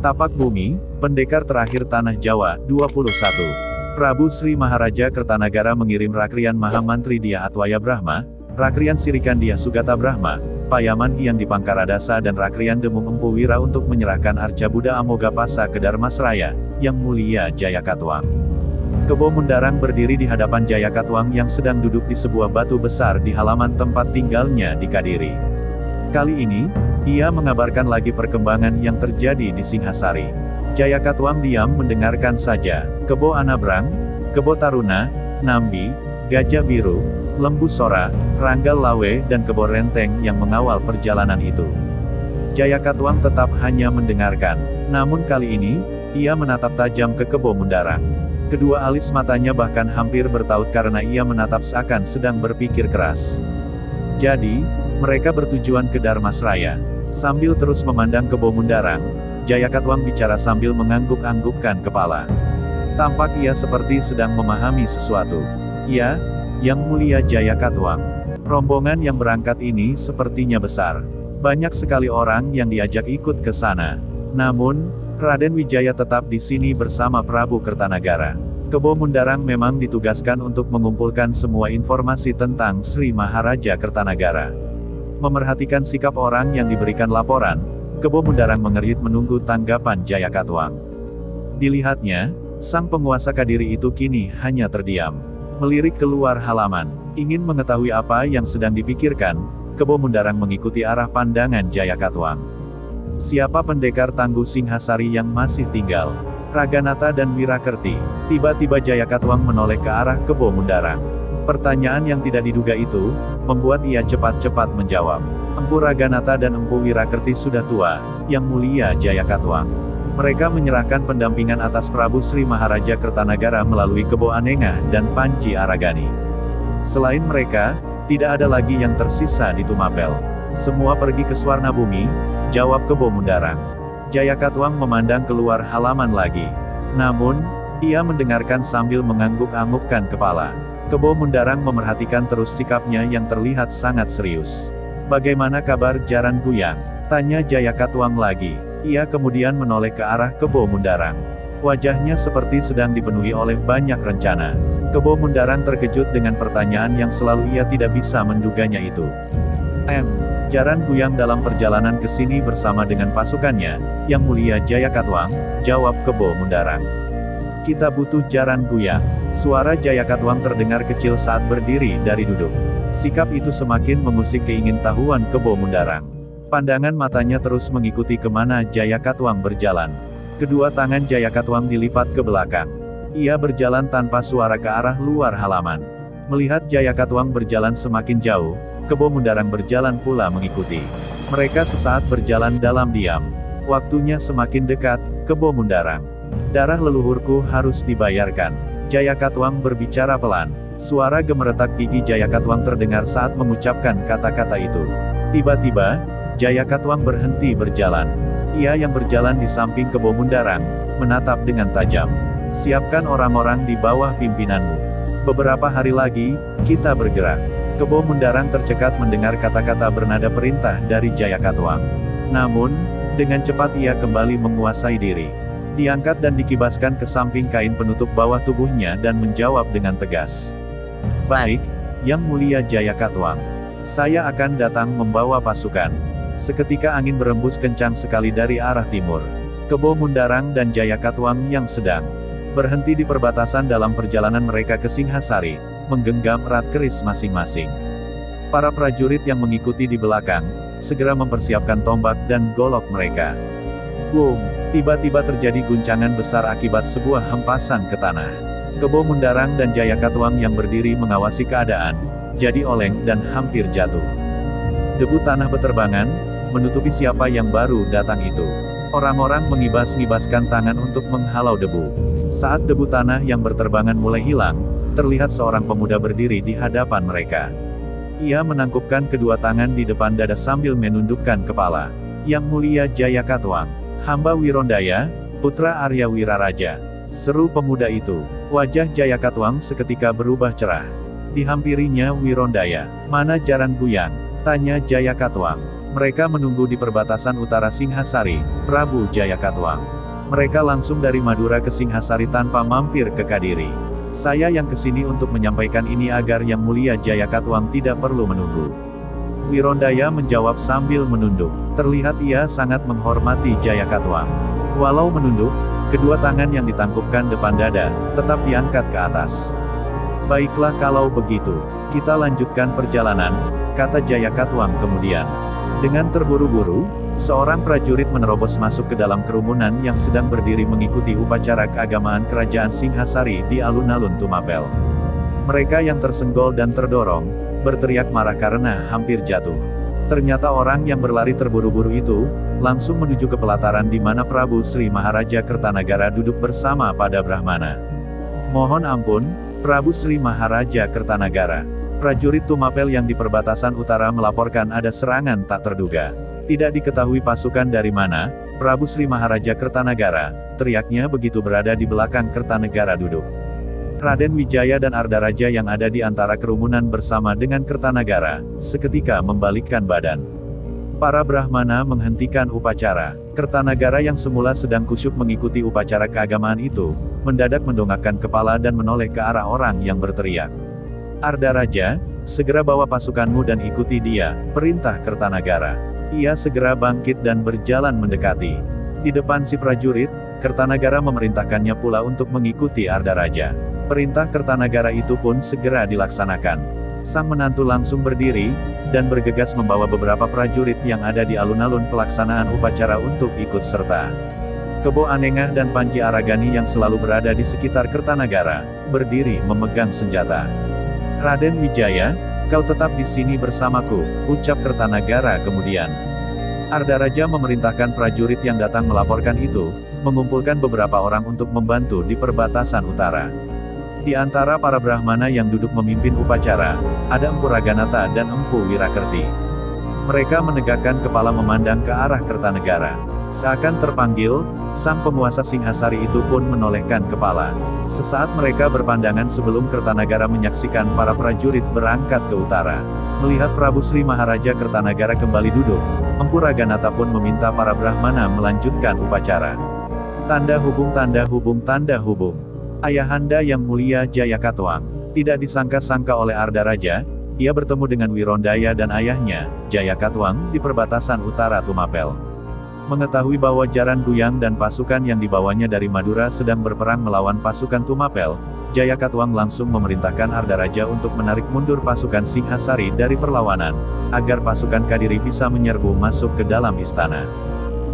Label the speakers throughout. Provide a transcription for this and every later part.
Speaker 1: Tapak Bumi, Pendekar Terakhir Tanah Jawa, 21. Prabu Sri Maharaja Kertanagara mengirim Rakrian Mahamantri Dia Atwaya Brahma, Rakrian Sirikan Dia Sugata Brahma, Payaman Hyang Dipangkaradasa dan Rakrian Demung Empu Wira untuk menyerahkan Arca Buddha Amogapasa ke Dharmasraya, Yang Mulia Jayakatwang. Kebo Mundarang berdiri di hadapan Jayakatwang yang sedang duduk di sebuah batu besar di halaman tempat tinggalnya di Kadiri. Kali ini, ia mengabarkan lagi perkembangan yang terjadi di Singhasari. Jayakatwang diam mendengarkan saja. Kebo Anabrang, Kebo Taruna, Nambi, Gajah Biru, Lembu Sora, Ranggal Lawe dan Kebo Renteng yang mengawal perjalanan itu. Jayakatwang tetap hanya mendengarkan. Namun kali ini, ia menatap tajam ke Kebo Mundarang. Kedua alis matanya bahkan hampir bertaut karena ia menatap seakan sedang berpikir keras. Jadi, mereka bertujuan ke Dharmasraya. Sambil terus memandang Kebo Mundarang, Jayakatwang bicara sambil mengangguk-anggukkan kepala. Tampak ia seperti sedang memahami sesuatu. Ya, Yang Mulia Jayakatwang. Rombongan yang berangkat ini sepertinya besar. Banyak sekali orang yang diajak ikut ke sana. Namun, Raden Wijaya tetap di sini bersama Prabu Kertanagara. Kebo Mundarang memang ditugaskan untuk mengumpulkan semua informasi tentang Sri Maharaja Kertanagara. Memerhatikan sikap orang yang diberikan laporan, Kebo Mundarang mengerit menunggu tanggapan Jayakatwang. Dilihatnya, sang penguasa Kadiri itu kini hanya terdiam. Melirik keluar halaman, ingin mengetahui apa yang sedang dipikirkan, Kebo Mundarang mengikuti arah pandangan Jayakatwang. Siapa pendekar tangguh Singhasari yang masih tinggal? Raganata dan Wirakerti. Tiba-tiba Jayakatwang menoleh ke arah Kebo Mundarang. Pertanyaan yang tidak diduga itu, membuat ia cepat-cepat menjawab. Empu Raganata dan Empu Wirakerti sudah tua, Yang Mulia Jayakatwang. Mereka menyerahkan pendampingan atas Prabu Sri Maharaja Kertanagara melalui Kebo Anengah dan Panji Aragani. Selain mereka, tidak ada lagi yang tersisa di Tumapel. Semua pergi ke Swarna Bumi, jawab Kebo Mundarang. Jayakatwang memandang keluar halaman lagi. Namun, ia mendengarkan sambil mengangguk-anggukkan kepala. Kebo Mundarang memerhatikan terus sikapnya yang terlihat sangat serius. Bagaimana kabar Jaran Guyang? Tanya Jayakatwang lagi. Ia kemudian menoleh ke arah Kebo Mundarang. Wajahnya seperti sedang dipenuhi oleh banyak rencana. Kebo Mundarang terkejut dengan pertanyaan yang selalu ia tidak bisa menduganya itu. Jaran Guyang dalam perjalanan ke sini bersama dengan pasukannya, Yang Mulia Jayakatwang, jawab Kebo Mundarang. Kita butuh Jaran Guyang. Suara Jayakatwang terdengar kecil saat berdiri dari duduk. Sikap itu semakin mengusik keingintahuan Kebo Mundarang. Pandangan matanya terus mengikuti kemana Jayakatwang berjalan. Kedua tangan Jayakatwang dilipat ke belakang. Ia berjalan tanpa suara ke arah luar halaman. Melihat Jayakatwang berjalan semakin jauh, Kebo Mundarang berjalan pula mengikuti. Mereka sesaat berjalan dalam diam. Waktunya semakin dekat, Kebo Mundarang. Darah leluhurku harus dibayarkan. Jayakatwang berbicara pelan. Suara gemeretak gigi Jayakatwang terdengar saat mengucapkan kata-kata itu. Tiba-tiba, Jayakatwang berhenti berjalan. Ia yang berjalan di samping Kebo Mundarang, menatap dengan tajam. Siapkan orang-orang di bawah pimpinanmu. Beberapa hari lagi, kita bergerak. Kebo Mundarang tercekat mendengar kata-kata bernada perintah dari Jayakatwang. Namun, dengan cepat ia kembali menguasai diri. Diangkat dan dikibaskan ke samping kain penutup bawah tubuhnya dan menjawab dengan tegas. Baik, Yang Mulia Jayakatwang. Saya akan datang membawa pasukan. Seketika angin berembus kencang sekali dari arah timur. Kebo Mundarang dan Jayakatwang yang sedang berhenti di perbatasan dalam perjalanan mereka ke Singhasari, menggenggam erat keris masing-masing. Para prajurit yang mengikuti di belakang, segera mempersiapkan tombak dan golok mereka. Boom! Tiba-tiba terjadi guncangan besar akibat sebuah hempasan ke tanah. Kebo Mundarang dan Jayakatwang yang berdiri mengawasi keadaan, jadi oleng dan hampir jatuh. Debu tanah beterbangan, menutupi siapa yang baru datang itu. Orang-orang mengibas-ngibaskan tangan untuk menghalau debu. Saat debu tanah yang berterbangan mulai hilang, terlihat seorang pemuda berdiri di hadapan mereka. Ia menangkupkan kedua tangan di depan dada sambil menundukkan kepala. Yang Mulia Jayakatwang, hamba Wirondaya, putra Arya Wiraraja. Seru pemuda itu. Wajah Jayakatwang seketika berubah cerah. Dihampirinya Wirondaya. Mana Jaran Guyang? Tanya Jayakatwang. Mereka menunggu di perbatasan utara Singhasari, Prabu Jayakatwang. Mereka langsung dari Madura ke Singhasari tanpa mampir ke Kadiri. Saya yang kesini untuk menyampaikan ini agar Yang Mulia Jayakatwang tidak perlu menunggu. Wirondaya menjawab sambil menunduk. Terlihat ia sangat menghormati Jayakatwang. Walau menunduk, kedua tangan yang ditangkupkan depan dada, tetap diangkat ke atas. Baiklah kalau begitu, kita lanjutkan perjalanan, kata Jayakatwang kemudian. Dengan terburu-buru, seorang prajurit menerobos masuk ke dalam kerumunan yang sedang berdiri mengikuti upacara keagamaan kerajaan Singhasari di alun-alun Tumapel. Mereka yang tersenggol dan terdorong, berteriak marah karena hampir jatuh. Ternyata orang yang berlari terburu-buru itu, langsung menuju ke pelataran di mana Prabu Sri Maharaja Kertanagara duduk bersama pada Brahmana. Mohon ampun, Prabu Sri Maharaja Kertanagara. Prajurit Tumapel yang di perbatasan utara melaporkan ada serangan tak terduga. Tidak diketahui pasukan dari mana, Prabu Sri Maharaja Kertanagara, teriaknya begitu berada di belakang Kertanegara duduk. Raden Wijaya dan Ardaraja yang ada di antara kerumunan bersama dengan Kertanagara, seketika membalikkan badan. Para Brahmana menghentikan upacara. Kertanagara yang semula sedang kusyuk mengikuti upacara keagamaan itu, mendadak mendongakkan kepala dan menoleh ke arah orang yang berteriak. Ardaraja, segera bawa pasukanmu dan ikuti dia, perintah Kertanagara. Ia segera bangkit dan berjalan mendekati. Di depan si prajurit, Kertanagara memerintahkannya pula untuk mengikuti Ardaraja. Perintah Kertanagara itu pun segera dilaksanakan. Sang menantu langsung berdiri, dan bergegas membawa beberapa prajurit yang ada di alun-alun pelaksanaan upacara untuk ikut serta. Kebo Anengah dan Panji Aragani yang selalu berada di sekitar Kertanagara, berdiri memegang senjata. Raden Wijaya, kau tetap di sini bersamaku, ucap Kertanagara kemudian. Ardaraja memerintahkan prajurit yang datang melaporkan itu, mengumpulkan beberapa orang untuk membantu di perbatasan utara. Di antara para Brahmana yang duduk memimpin upacara, ada Empu Raganata dan Empu Wirakerti. Mereka menegakkan kepala memandang ke arah Kertanegara. Seakan terpanggil, sang penguasa Singhasari itu pun menolehkan kepala. Sesaat mereka berpandangan sebelum Kertanagara menyaksikan para prajurit berangkat ke utara. Melihat Prabu Sri Maharaja Kertanagara kembali duduk, Empu Raganata pun meminta para Brahmana melanjutkan upacara. Tanda hubung, tanda hubung, tanda hubung. Ayahanda Yang Mulia Jayakatwang. Tidak disangka-sangka oleh Ardaraja, ia bertemu dengan Wirondaya dan ayahnya, Jayakatwang, di perbatasan utara Tumapel. Mengetahui bahwa Jaran Guyang dan pasukan yang dibawanya dari Madura sedang berperang melawan pasukan Tumapel, Jayakatwang langsung memerintahkan Ardaraja untuk menarik mundur pasukan Singhasari dari perlawanan, agar pasukan Kadiri bisa menyerbu masuk ke dalam istana.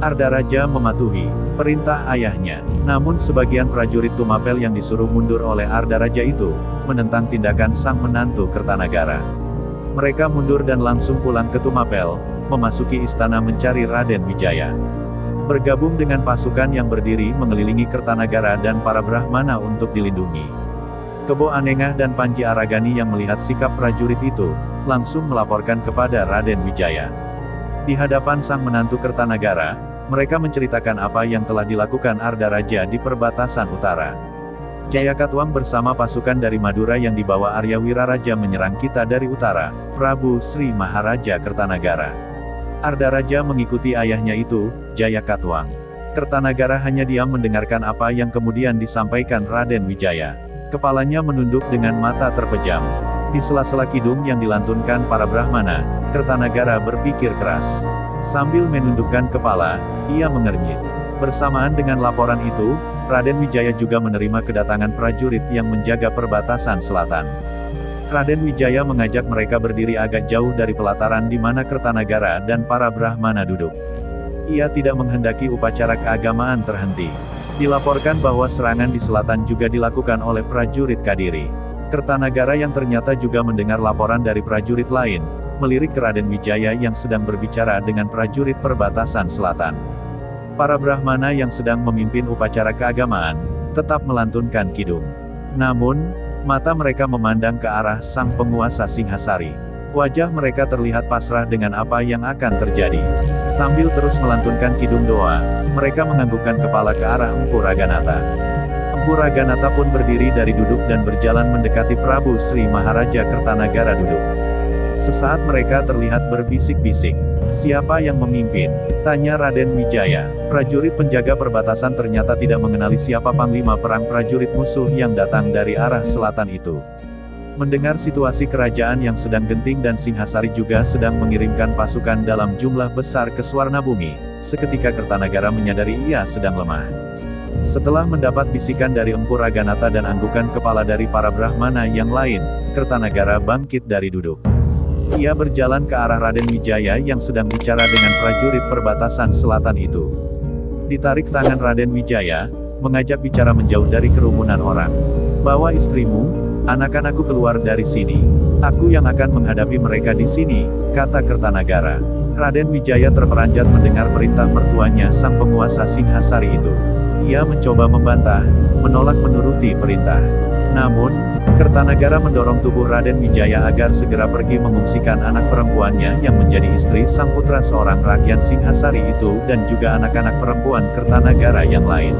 Speaker 1: Ardaraja mematuhi perintah ayahnya. Namun sebagian prajurit Tumapel yang disuruh mundur oleh Ardaraja itu, menentang tindakan sang menantu Kertanagara. Mereka mundur dan langsung pulang ke Tumapel, memasuki istana mencari Raden Wijaya. Bergabung dengan pasukan yang berdiri mengelilingi Kertanagara dan para Brahmana untuk dilindungi. Kebo Anengah dan Panji Aragani yang melihat sikap prajurit itu, langsung melaporkan kepada Raden Wijaya. Di hadapan sang menantu Kertanagara, mereka menceritakan apa yang telah dilakukan Ardaraja di perbatasan utara. Jayakatwang bersama pasukan dari Madura yang dibawa Arya Wiraraja menyerang kita dari utara, Prabu Sri Maharaja Kertanagara. Ardaraja mengikuti ayahnya itu, Jayakatwang. Kertanagara hanya diam mendengarkan apa yang kemudian disampaikan Raden Wijaya. Kepalanya menunduk dengan mata terpejam. Di sela-sela kidung yang dilantunkan para Brahmana, Kertanagara berpikir keras. Sambil menundukkan kepala, ia mengernyit. Bersamaan dengan laporan itu, Raden Wijaya juga menerima kedatangan prajurit yang menjaga perbatasan selatan. Raden Wijaya mengajak mereka berdiri agak jauh dari pelataran di mana Kertanagara dan para Brahmana duduk. Ia tidak menghendaki upacara keagamaan terhenti. Dilaporkan bahwa serangan di selatan juga dilakukan oleh prajurit Kadiri. Kertanagara yang ternyata juga mendengar laporan dari prajurit lain, melirik ke Raden Wijaya yang sedang berbicara dengan prajurit perbatasan selatan. Para Brahmana yang sedang memimpin upacara keagamaan, tetap melantunkan kidung. Namun, mata mereka memandang ke arah sang penguasa Singhasari. Wajah mereka terlihat pasrah dengan apa yang akan terjadi. Sambil terus melantunkan kidung doa, mereka menganggukkan kepala ke arah Empu Raganata. Empu Raganata pun berdiri dari duduk dan berjalan mendekati Prabu Sri Maharaja Kertanagara duduk. Sesaat mereka terlihat berbisik-bisik. Siapa yang memimpin? Tanya Raden Wijaya. Prajurit penjaga perbatasan ternyata tidak mengenali siapa panglima perang prajurit musuh yang datang dari arah selatan itu. Mendengar situasi kerajaan yang sedang genting dan Singhasari juga sedang mengirimkan pasukan dalam jumlah besar ke Swarnabumi, seketika Kertanagara menyadari ia sedang lemah. Setelah mendapat bisikan dari Empu Raganata dan anggukan kepala dari para Brahmana yang lain, Kertanagara bangkit dari duduk. Ia berjalan ke arah Raden Wijaya yang sedang bicara dengan prajurit perbatasan selatan itu. Ditarik tangan Raden Wijaya, mengajak bicara menjauh dari kerumunan orang. "Bawa istrimu, anak-anakku keluar dari sini. Aku yang akan menghadapi mereka di sini," kata Kertanagara. Raden Wijaya terperanjat mendengar perintah mertuanya sang penguasa Singhasari itu. Ia mencoba membantah, menolak menuruti perintah. Namun, Kertanagara mendorong tubuh Raden Wijaya agar segera pergi mengungsikan anak perempuannya yang menjadi istri sang putra seorang rakyat Singhasari itu dan juga anak-anak perempuan Kertanagara yang lain.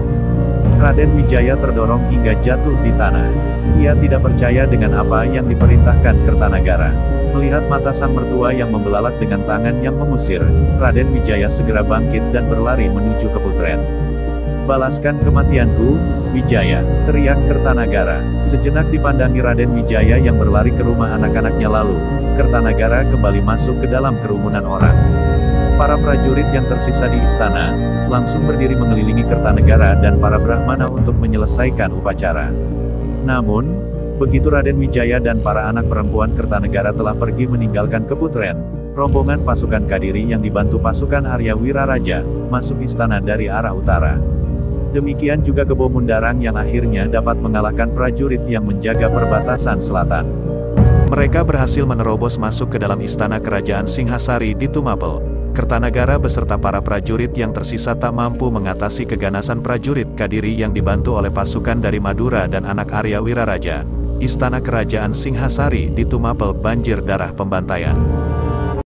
Speaker 1: Raden Wijaya terdorong hingga jatuh di tanah. Ia tidak percaya dengan apa yang diperintahkan Kertanagara. Melihat mata sang mertua yang membelalak dengan tangan yang mengusir, Raden Wijaya segera bangkit dan berlari menuju ke Putren. "Balaskan kematianku, Wijaya," teriak Kertanagara. Sejenak dipandangi Raden Wijaya yang berlari ke rumah anak-anaknya lalu, Kertanagara kembali masuk ke dalam kerumunan orang. Para prajurit yang tersisa di istana, langsung berdiri mengelilingi Kertanagara dan para Brahmana untuk menyelesaikan upacara. Namun, begitu Raden Wijaya dan para anak perempuan Kertanagara telah pergi meninggalkan Keputren, rombongan pasukan Kadiri yang dibantu pasukan Arya Wiraraja, masuk istana dari arah utara. Demikian juga Kebo Mundarang yang akhirnya dapat mengalahkan prajurit yang menjaga perbatasan selatan. Mereka berhasil menerobos masuk ke dalam istana kerajaan Singhasari di Tumapel. Kertanagara beserta para prajurit yang tersisa tak mampu mengatasi keganasan prajurit Kadiri yang dibantu oleh pasukan dari Madura dan anak Arya Wiraraja. Istana kerajaan Singhasari di Tumapel banjir darah pembantaian.